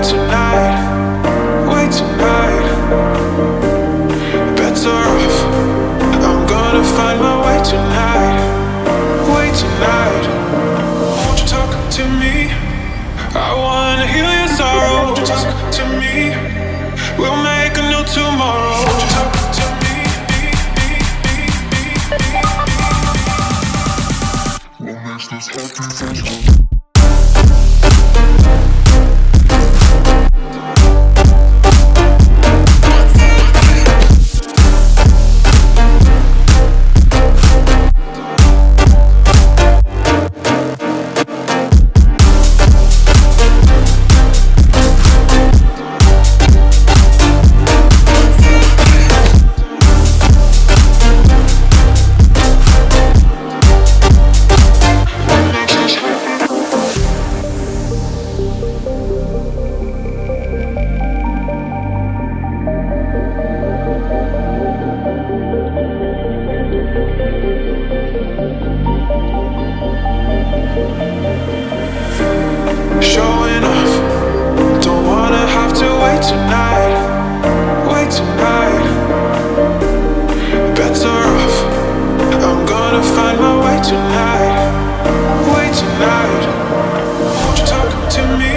tonight, wait tonight. Bets are off, I'm gonna find my way tonight, wait tonight. Won't you talk to me? I wanna heal your sorrow. Won't you talk to me? We'll make a new tomorrow. Won't you talk to me? What makes this happy feel? Showing off, don't wanna have to wait tonight, wait tonight. Bets are off, I'm gonna find my way tonight, wait tonight. Won't you talk to me?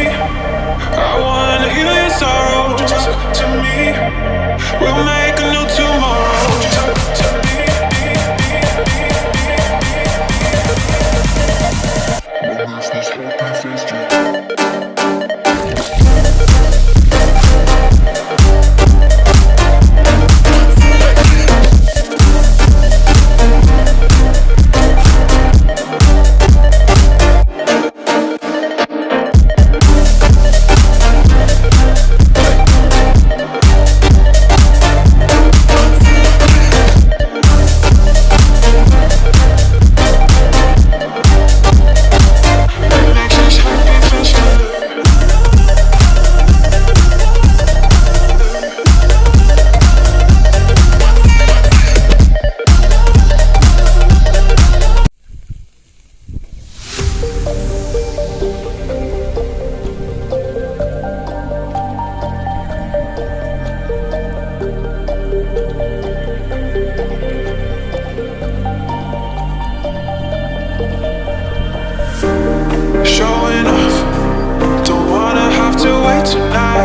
I wanna heal your sorrow. Won't you talk to me? We'll make a new tomorrow. Won't you talk to me? What makes this happy feel? Showing off, don't wanna have to wait tonight.